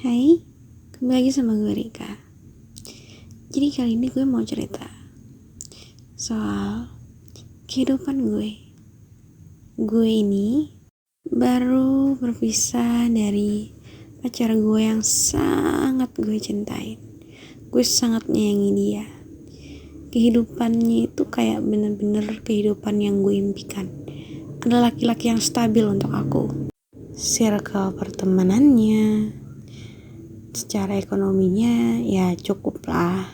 Hai, kembali lagi sama gue Rika. Jadi kali ini gue mau cerita soal kehidupan gue. Gue ini baru berpisah dari pacar gue yang sangat gue cintain. Gue sangat menyayangi dia. Kehidupannya itu kayak bener-bener kehidupan yang gue impikan. Ada laki-laki yang stabil untuk aku. Circle pertemanannya, secara ekonominya ya cukup lah.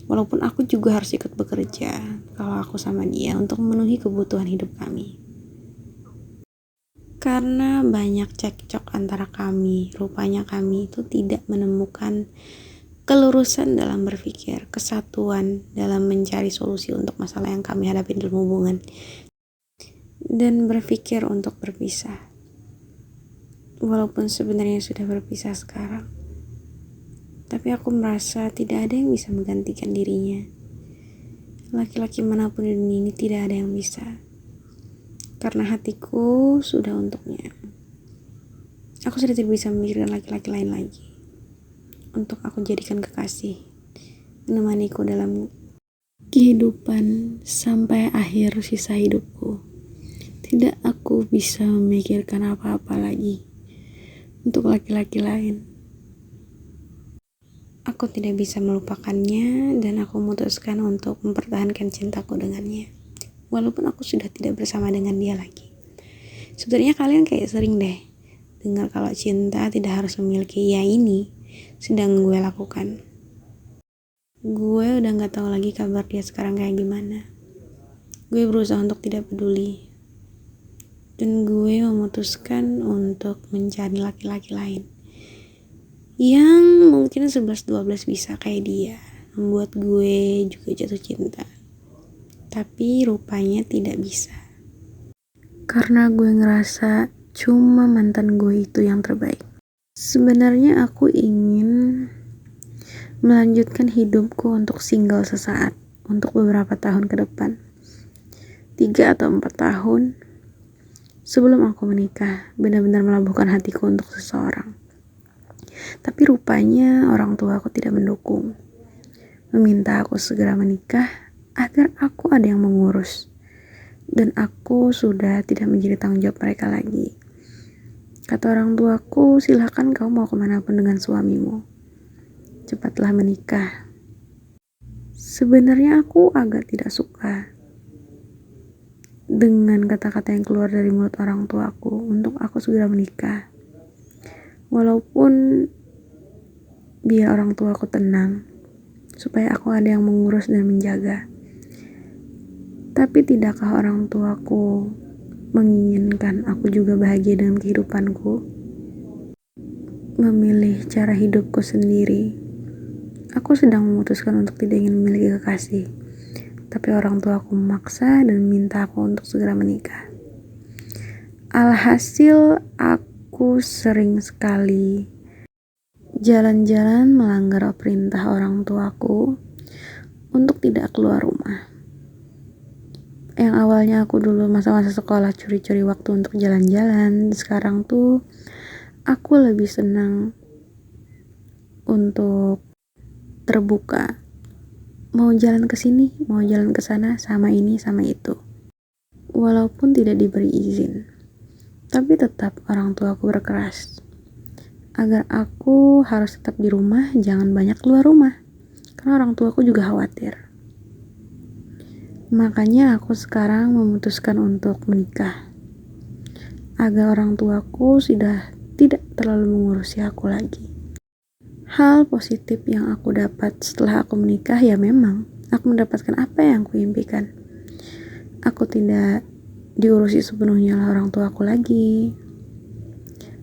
Walaupun aku juga harus ikut bekerja kalau aku sama dia untuk memenuhi kebutuhan hidup kami. Karena banyak cekcok antara kami, rupanya kami itu tidak menemukan kelurusan dalam berpikir, kesatuan dalam mencari solusi untuk masalah yang kami hadapi dalam hubungan, dan berpikir untuk berpisah. Walaupun sebenarnya sudah berpisah sekarang, tapi aku merasa tidak ada yang bisa menggantikan dirinya. Laki-laki manapun di dunia ini tidak ada yang bisa. Karena hatiku sudah untuknya. Aku sudah tidak bisa memikirkan laki-laki lain lagi untuk aku jadikan kekasih, menemaniku dalam kehidupan sampai akhir sisa hidupku. Tidak aku bisa memikirkan apa-apa lagi untuk laki-laki lain. Aku tidak bisa melupakannya dan aku memutuskan untuk mempertahankan cintaku dengannya. Walaupun aku sudah tidak bersama dengan dia lagi. Sebenarnya kalian kayak sering deh dengar kalau cinta tidak harus memiliki ya ini sedang gue lakukan. Gue udah gak tahu lagi kabar dia sekarang kayak gimana. Gue berusaha untuk tidak peduli. Dan gue memutuskan untuk mencari laki-laki lain yang mungkin 11-12 bisa kayak dia, membuat gue juga jatuh cinta. Tapi rupanya tidak bisa. Karena gue ngerasa cuma mantan gue itu yang terbaik. Sebenarnya aku ingin melanjutkan hidupku untuk single sesaat, untuk beberapa tahun ke depan. 3 atau 4 tahun sebelum aku menikah, benar-benar melabuhkan hatiku untuk seseorang. Tapi rupanya orang tua aku tidak mendukung, meminta aku segera menikah agar aku ada yang mengurus, dan aku sudah tidak menjadi tanggung jawab mereka lagi. Kata orang tuaku, silahkan kau mau kemanapun dengan suamimu, cepatlah menikah. Sebenarnya aku agak tidak suka dengan kata-kata yang keluar dari mulut orang tuaku untuk aku segera menikah. Walaupun biar orang tuaku tenang, supaya aku ada yang mengurus dan menjaga. Tapi tidakkah orang tuaku menginginkan aku juga bahagia dengan kehidupanku? Memilih cara hidupku sendiri. Aku sedang memutuskan untuk tidak ingin memiliki kekasih. Tapi orang tuaku memaksa dan minta aku untuk segera menikah. Alhasil aku sering sekali jalan-jalan melanggar perintah orang tuaku untuk tidak keluar rumah. Yang awalnya aku dulu masa-masa sekolah curi-curi waktu untuk jalan-jalan, sekarang tuh aku lebih senang untuk terbuka. Mau jalan ke sini, mau jalan ke sana, sama ini, sama itu. Walaupun tidak diberi izin, tapi tetap orang tuaku berkeras agar aku harus tetap di rumah, jangan banyak keluar rumah. Karena orang tuaku juga khawatir. Makanya aku sekarang memutuskan untuk menikah. Agar orang tuaku sudah tidak terlalu mengurusi aku lagi. Hal positif yang aku dapat setelah aku menikah ya memang aku mendapatkan apa yang aku impikan. Aku tidak diurusi sepenuhnya oleh orang tua aku lagi.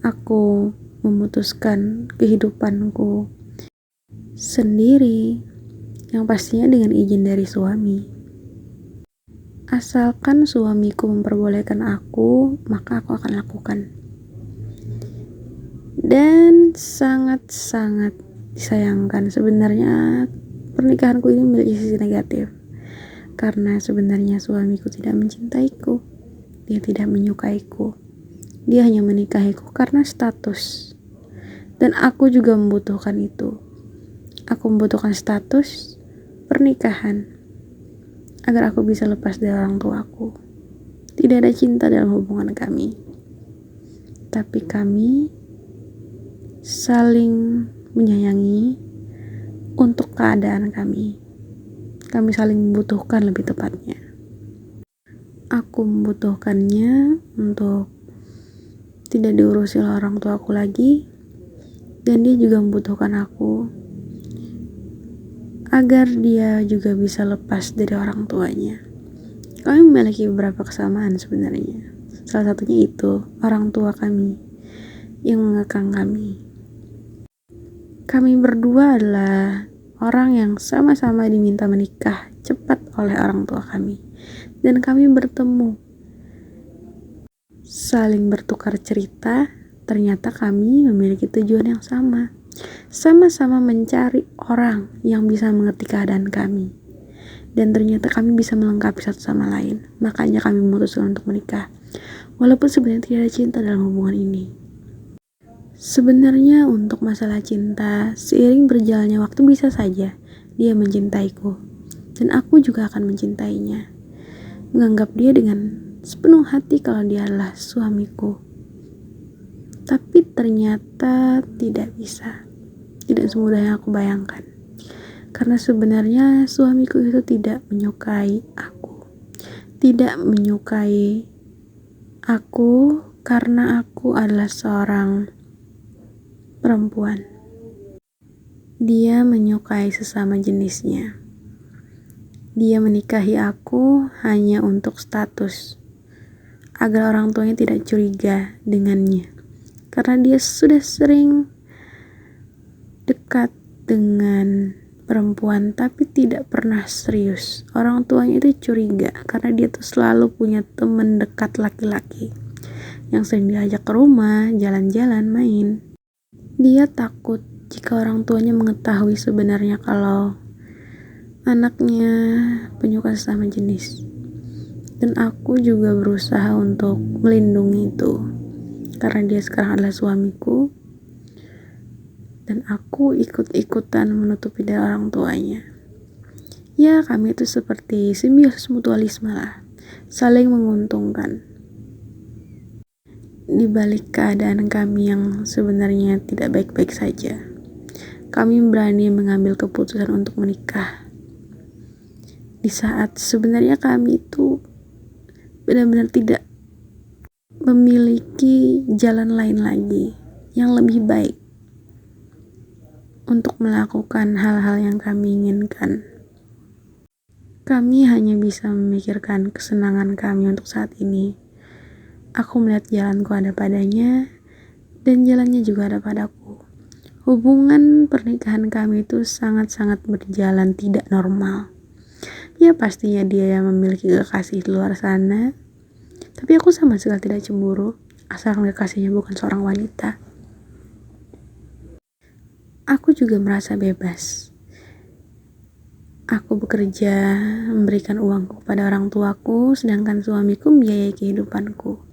Aku memutuskan kehidupanku sendiri, yang pastinya dengan izin dari suami. Asalkan suamiku memperbolehkan aku, maka aku akan lakukan. Dan sangat-sangat disayangkan sebenarnya pernikahanku ini memiliki sisi negatif. Karena sebenarnya suamiku tidak mencintaiku. Dia tidak menyukaiku. Dia hanya menikahiku karena status. Dan aku juga membutuhkan itu. Aku membutuhkan status pernikahan agar aku bisa lepas dari orang tuaku. Tidak ada cinta dalam hubungan kami. Tapi kami saling menyayangi untuk keadaan kami. Kami saling membutuhkan lebih tepatnya. Aku membutuhkannya untuk tidak diurusi oleh orang tua aku lagi, dan dia juga membutuhkan aku agar dia juga bisa lepas dari orang tuanya. Kami memiliki beberapa kesamaan sebenarnya. Salah satunya itu orang tua kami yang mengekang kami. Kami berdua adalah orang yang sama-sama diminta menikah cepat oleh orang tua kami, dan kami bertemu saling bertukar cerita. Ternyata kami memiliki tujuan yang sama. Sama-sama mencari orang yang bisa mengerti keadaan kami. Dan ternyata kami bisa melengkapi satu sama lain. Makanya kami memutuskan untuk menikah. Walaupun sebenarnya tidak ada cinta dalam hubungan ini. Sebenarnya untuk masalah cinta, seiring berjalannya waktu bisa saja dia mencintaiku. Dan aku juga akan mencintainya. Menganggap dia dengan sepenuh hati kalau dia adalah suamiku. Tapi ternyata tidak bisa. Tidak semudah yang aku bayangkan. Karena sebenarnya suamiku itu tidak menyukai aku. Tidak menyukai aku karena aku adalah seorang perempuan. Dia menyukai sesama jenisnya. Dia menikahi aku hanya untuk status, agar orang tuanya tidak curiga dengannya. Karena dia sudah sering dekat dengan perempuan tapi tidak pernah serius. Orang tuanya itu curiga karena dia tuh selalu punya teman dekat laki-laki yang sering diajak ke rumah, jalan-jalan, main. Dia takut jika orang tuanya mengetahui sebenarnya kalau anaknya penyuka sesama jenis. Dan aku juga berusaha untuk melindungi itu. Karena dia sekarang adalah suamiku. Dan aku ikut-ikutan menutupi dari orang tuanya. Ya, kami itu seperti simbiosis mutualisme lah. Saling menguntungkan. Di balik keadaan kami yang sebenarnya tidak baik-baik saja, kami berani mengambil keputusan untuk menikah. Di saat sebenarnya kami itu benar-benar tidak memiliki jalan lain lagi yang lebih baik untuk melakukan hal-hal yang kami inginkan. Kami hanya bisa memikirkan kesenangan kami untuk saat ini. Aku melihat jalanku ada padanya, dan jalannya juga ada padaku. Hubungan pernikahan kami itu sangat-sangat berjalan tidak normal. Ya pastinya dia yang memiliki kekasih di luar sana, tapi aku sama sekali tidak cemburu, asalkan kekasihnya bukan seorang wanita. Aku juga merasa bebas. Aku bekerja, memberikan uangku kepada orang tuaku, sedangkan suamiku membiayai kehidupanku.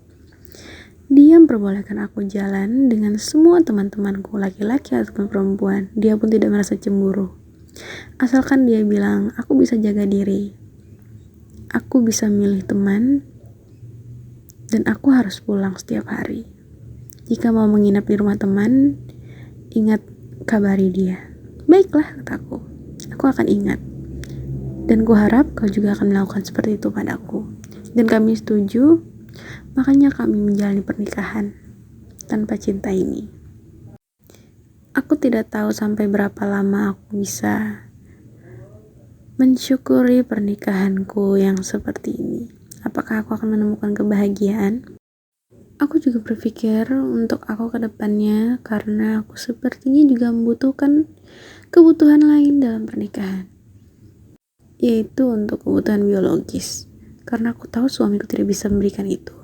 Dia memperbolehkan aku jalan dengan semua teman-temanku, laki-laki ataupun perempuan. Dia pun tidak merasa cemburu. Asalkan dia bilang, aku bisa jaga diri. Aku bisa milih teman. Dan aku harus pulang setiap hari. Jika mau menginap di rumah teman, ingat kabari dia. Baiklah, kataku. Aku akan ingat. Dan ku harap kau juga akan melakukan seperti itu padaku. Dan kami setuju, makanya kami menjalani pernikahan. tanpa cinta ini. Aku tidak tahu sampai berapa lama aku bisa mensyukuri pernikahanku yang seperti ini. Apakah aku akan menemukan kebahagiaan? Aku juga berpikir untuk aku ke depannya, karena aku sepertinya juga membutuhkan kebutuhan lain dalam pernikahan, yaitu untuk kebutuhan biologis. Karena aku tahu suamiku tidak bisa memberikan itu.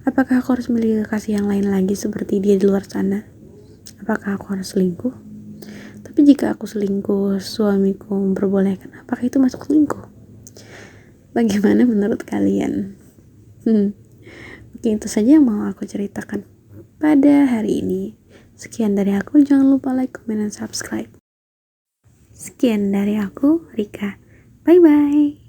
Apakah aku harus memiliki kekasih yang lain lagi seperti dia di luar sana? Apakah aku harus selingkuh? Tapi jika aku selingkuh, suamiku memperbolehkan, apakah itu masuk selingkuh? Bagaimana menurut kalian? Oke, itu saja yang mau aku ceritakan pada hari ini. Sekian dari aku, jangan lupa like, comment, dan subscribe. Sekian dari aku, Rika. Bye-bye.